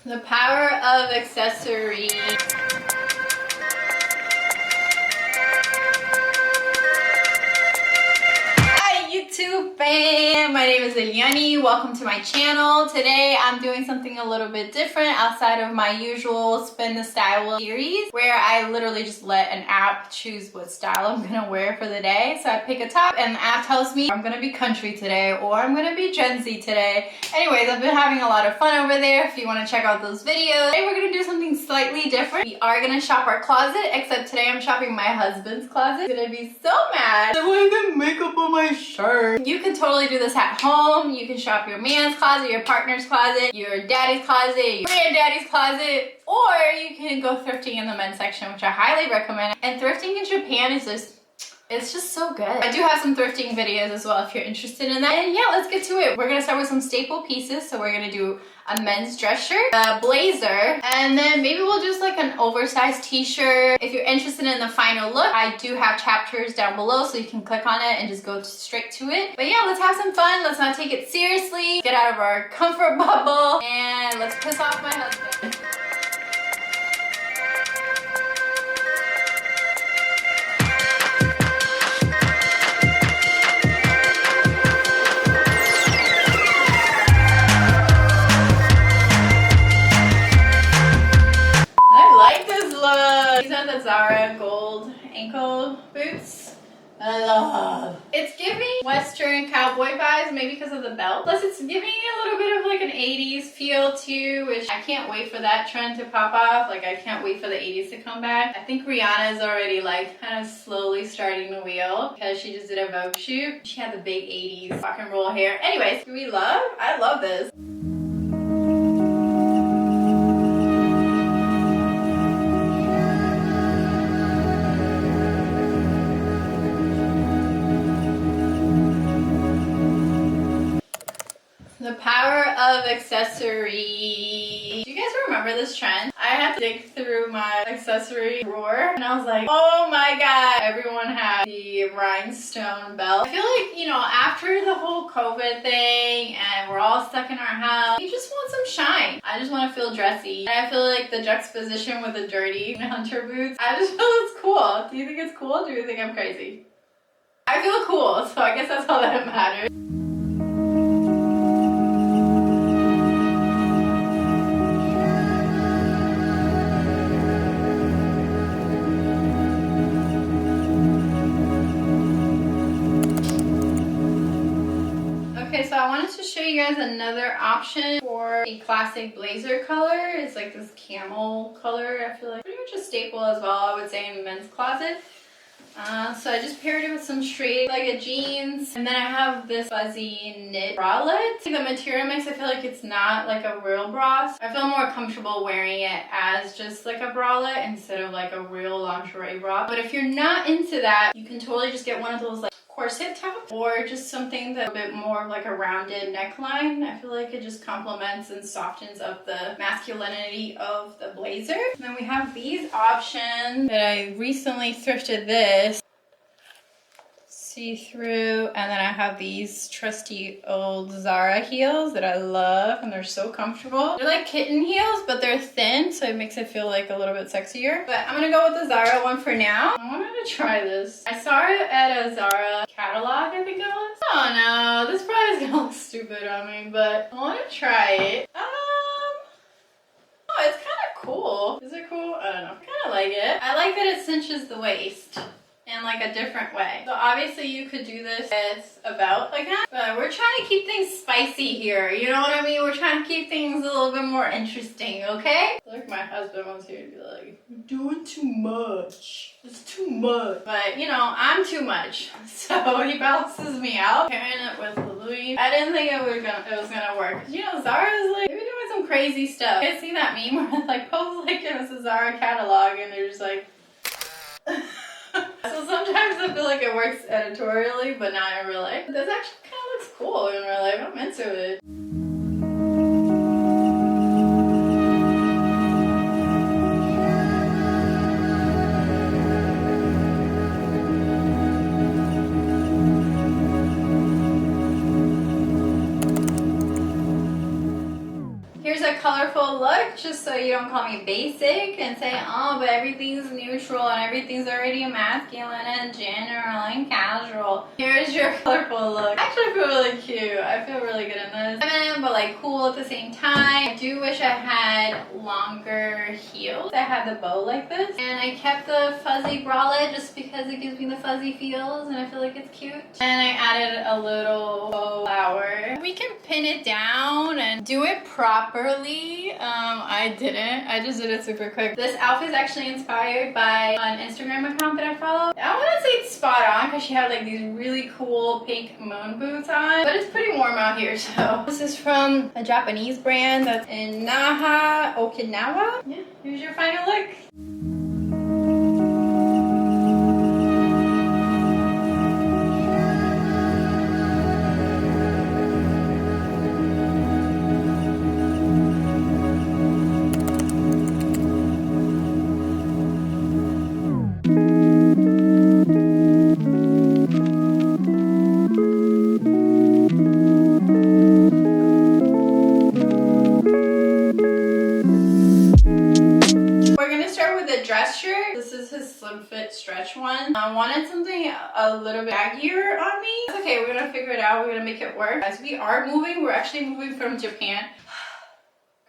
The power of accessories. YouTube fam, my name is Eliani. Welcome to my channel. Today I'm doing something a little bit different outside of my usual spin the style series, where I literally just let an app choose what style I'm gonna wear for the day. So I pick a top and the app tells me I'm gonna be country today or I'm gonna be Gen Z today. Anyways, I've been having a lot of fun over there if you want to check out those videos. Today we're gonna do something slightly different. We are gonna shop our closet, except today I'm shopping my husband's closet. He's gonna be so mad. I want to get makeup on my shirt. You can totally do this at home. You can shop your man's closet, your partner's closet, your daddy's closet, your granddaddy's closet, or you can go thrifting in the men's section, which I highly recommend. And thrifting in Japan is it's just so good. I do have some thrifting videos as well if you're interested in that. And yeah, let's get to it. We're gonna start with some staple pieces. So we're gonna do a men's dress shirt, a blazer, and then maybe we'll just like an oversized t-shirt. If you're interested in the final look, I do have chapters down below so you can click on it and just go straight to it. But yeah, let's have some fun. Let's not take it seriously. Get out of our comfort bubble and let's piss off my husband. These are the Zara gold ankle boots. I love. It's giving Western cowboy vibes, maybe because of the belt. Plus it's giving a little bit of like an 80s feel too, which I can't wait for that trend to pop off. Like I can't wait for the 80s to come back. I think Rihanna is already like kind of slowly starting the wheel because she just did a Vogue shoot. She had the big 80s rock and roll hair. Anyways, I love this. The power of accessories. Do you guys remember this trend? I had to dig through my accessory drawer and I was like, oh my god, everyone had the rhinestone belt. I feel like, you know, after the whole COVID thing and we're all stuck in our house, you just want some shine. I just want to feel dressy. And I feel like the juxtaposition with the dirty hunter boots, I just feel it's cool. Do you think it's cool? Or do you think I'm crazy? I feel cool, so I guess that's all that matters. So I wanted to show you guys another option for a classic blazer color. It's like this camel color. I feel like pretty much a staple as well, I would say, in the men's closet. So I just paired it with some straight legged jeans, and then I have this fuzzy knit bralette. The material mix, I feel like it's not like a real bra. I feel more comfortable wearing it as just like a bralette instead of like a real lingerie bra. But if you're not into that, you can totally just get one of those like corset top or just something that's a bit more like a rounded neckline. I feel like it just complements and softens up the masculinity of the blazer. And then we have these options that I recently thrifted this. See-through, and then I have these trusty old Zara heels that I love and they're so comfortable. They're like kitten heels, but they're thin, so it makes it feel like a little bit sexier. But I'm gonna go with the Zara one for now. I wanted to try this. I saw it at a Zara catalog, I think it was. Oh no, this probably is gonna look stupid on me, but I wanna try it. Oh, it's kind of cool. Is it cool? I don't know. I kind of like it. I like that it cinches the waist in like a different way. So obviously you could do this as a belt like that, but we're trying to keep things spicy here. You know what I mean? We're trying to keep things a little bit more interesting, okay? Like my husband wants here to be like, you're doing too much. It's too much. But you know, I'm too much. So he balances me out. Pairing it with Louis. I didn't think it was gonna work. You know, Zara's like, they've been doing some crazy stuff. You guys see that meme where like post like it was a Zara catalog and they're just like So sometimes I feel like it works editorially, but not in real life. This actually kind of looks cool in real life. I'm into it. colorful look, just so you don't call me basic and say, oh, but everything's neutral and everything's already masculine and general and casual. Here's your colorful look. I actually feel really cute. I feel really good in this. Feminine, but like cool at the same time. I do wish I had longer heels. I have the bow like this. And I kept the fuzzy bralette just because it gives me the fuzzy feels and I feel like it's cute. And I added a little bow flower. We can pin it down and do it properly. I didn't. I just did it super quick. This outfit is actually inspired by an Instagram account that I follow. I wouldn't say it's spot on because she had like these really cool pink moon boots on, but it's pretty warm out here, so. This is from a Japanese brand that's in Naha, Okinawa. Yeah, here's your final look. Dress shirt. This is his slim fit stretch one. I wanted something a little bit baggier on me. It's okay, we're gonna figure it out. We're gonna make it work. As we are moving, we're actually moving from Japan.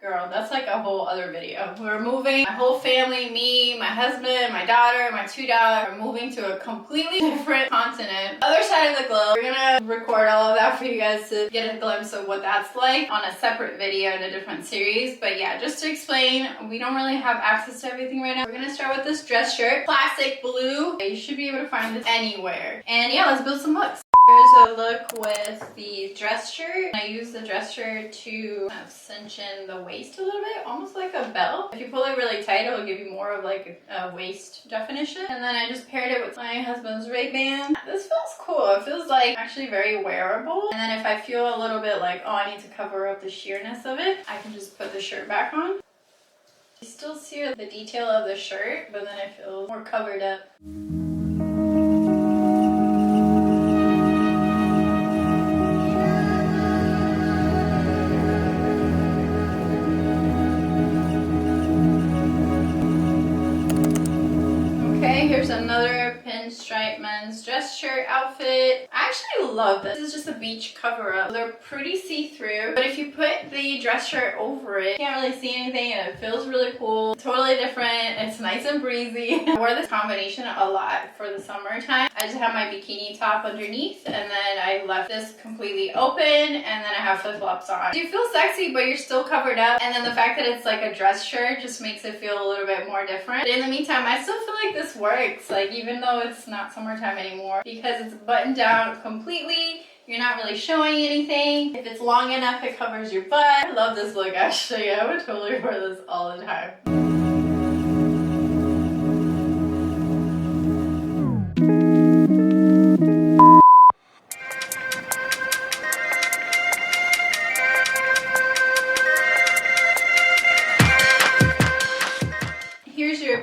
Girl, that's like a whole other video. We're moving, my whole family, me, my husband, my daughter, my 2 daughters, are moving to a completely different continent, other side of the globe. We're gonna record all of that for you guys to get a glimpse of what that's like on a separate video in a different series. But yeah, just to explain, we don't really have access to everything right now. We're gonna start with this dress shirt, classic blue. You should be able to find this anywhere. And yeah, let's build some looks. Here's a look with the dress shirt. I use the dress shirt to kind of cinch in the waist a little bit, almost like a belt. If you pull it really tight, it'll give you more of like a waist definition. And then I just paired it with my husband's Ray-Ban. This feels cool. It feels like actually very wearable. And then if I feel a little bit like, oh, I need to cover up the sheerness of it, I can just put the shirt back on. You still see the detail of the shirt, but then I feel more covered up. Here's another pinstripe men's dress shirt outfit. I actually love this. This is just a beach cover up. They're pretty see-through, but if you put the dress shirt over it, you can't really see anything and it feels really cool. Totally different. It's nice and breezy. I wore this combination a lot for the summertime. I just have my bikini top underneath and then I left this completely open and then I have flip-flops on. You feel sexy, but you're still covered up. And then the fact that it's like a dress shirt just makes it feel a little bit more different. But in the meantime, I still feel like this works. Like even though it's not summertime anymore, because it's buttoned down completely, you're not really showing anything. If it's long enough, it covers your butt. I love this look actually. I would totally wear this all the time.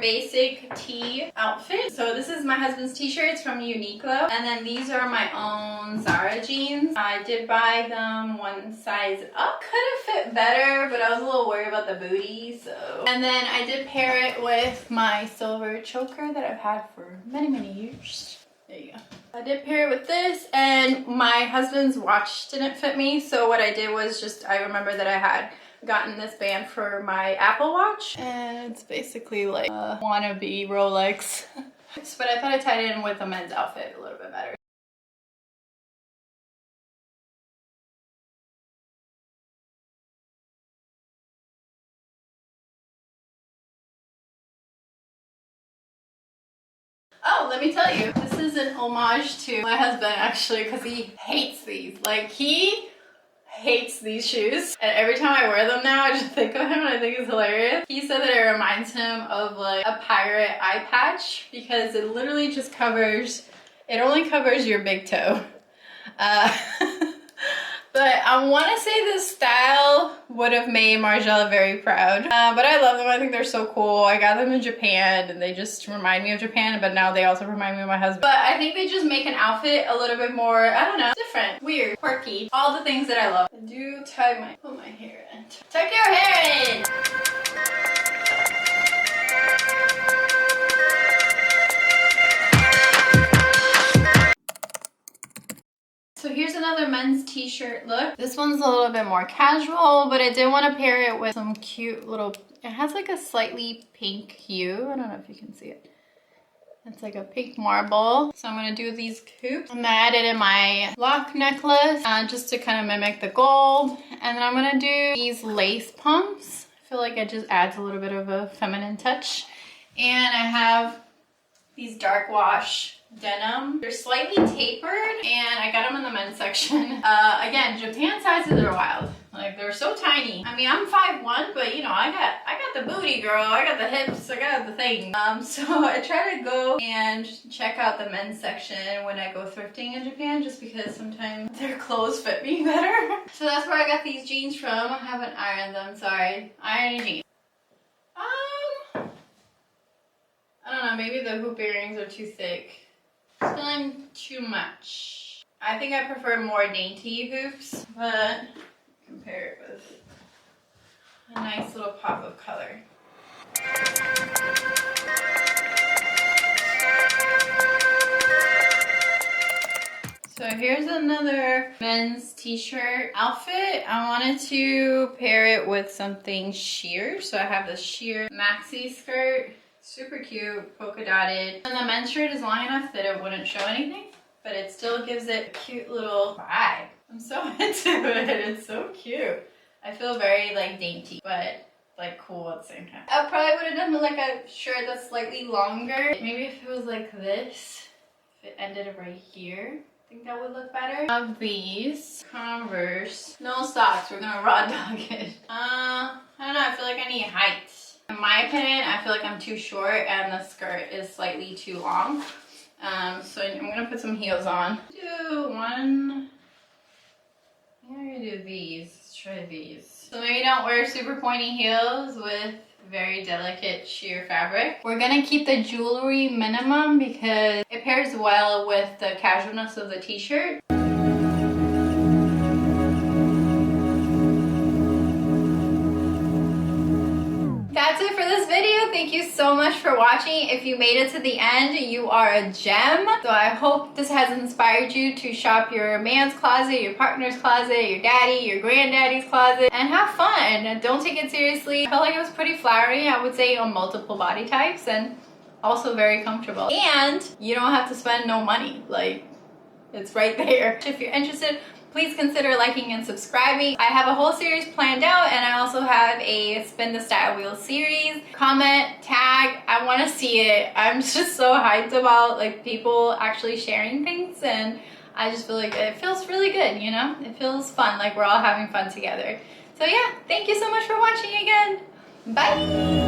Basic tee outfit. So this is my husband's t-shirts from Uniqlo, and then these are my own Zara jeans. I did buy them one size up. Could have fit better, but I was a little worried about the booty, so. And then I did pair it with my silver choker that I've had for many years. There you go. I did pair it with this, and my husband's watch didn't fit me, so what I did was just, I remember that I had gotten this band for my Apple Watch, and it's basically like a wannabe Rolex. But I thought I tied it in with a men's outfit a little bit better. Oh, let me tell you, this is an homage to my husband actually, because he hates these. Like, he hates these shoes, and every time I wear them now I just think of him and I think it's hilarious. He said that it reminds him of like a pirate eye patch because it literally just covers, it only covers your big toe. But I want to say this style would have made Margella very proud. But I love them. I think they're so cool. I got them in Japan and they just remind me of Japan, but now they also remind me of my husband. But I think they just make an outfit a little bit more, I don't know, different, weird, quirky. All the things that I love. I do put my hair in. Tuck your hair in! So here's another men's t-shirt look. This one's a little bit more casual, but I did want to pair it with some cute little, it has like a slightly pink hue. I don't know if you can see it. It's like a pink marble. So I'm gonna do these hoops. I'm gonna add it in my lock necklace just to kind of mimic the gold. And then I'm gonna do these lace pumps. I feel like it just adds a little bit of a feminine touch. And I have these dark wash denim. They're slightly tapered and I got them in the men's section. Again, Japan sizes are wild. Like they're so tiny. I mean, I'm 5'1", but you know, I got the booty, girl. I got the hips, I got the thing. So I try to go and check out the men's section when I go thrifting in Japan, just because sometimes their clothes fit me better. So that's where I got these jeans from. I haven't ironed them, sorry. Ironing jeans. I don't know, maybe the hoop earrings are too thick. Feeling too much. I think I prefer more dainty hoops, but compare it with a nice little pop of color. So here's another men's t-shirt outfit. I wanted to pair it with something sheer. So I have this sheer maxi skirt. Super cute, polka dotted. And the men's shirt is long enough that it wouldn't show anything, but it still gives it a cute little vibe. I'm so into it, it's so cute. I feel very like dainty, but like cool at the same time. I probably would have done like a shirt that's slightly longer. Maybe if it was like this, if it ended right here, I think that would look better. I have these Converse, no socks, we're gonna raw dog it. I don't know, I feel like I need height. In my opinion, I feel like I'm too short and the skirt is slightly too long. So I'm gonna put some heels on. I'm gonna do these. Let's try these. So maybe don't wear super pointy heels with very delicate sheer fabric. We're gonna keep the jewelry minimum because it pairs well with the casualness of the t-shirt. That's it for this video. Thank you so much for watching. If you made it to the end, you are a gem. So I hope this has inspired you to shop your man's closet, your partner's closet, your daddy, your granddaddy's closet, and have fun. Don't take it seriously. I felt like it was pretty flattering, I would say, on multiple body types, and also very comfortable. And you don't have to spend no money. Like, it's right there. If you're interested, please consider liking and subscribing. I have a whole series planned out, and I also have a Spin the Style Wheel series. Comment, tag, I want to see it. I'm just so hyped about like people actually sharing things, and I just feel like it feels really good, you know? It feels fun, like we're all having fun together. So yeah, thank you so much for watching again. Bye!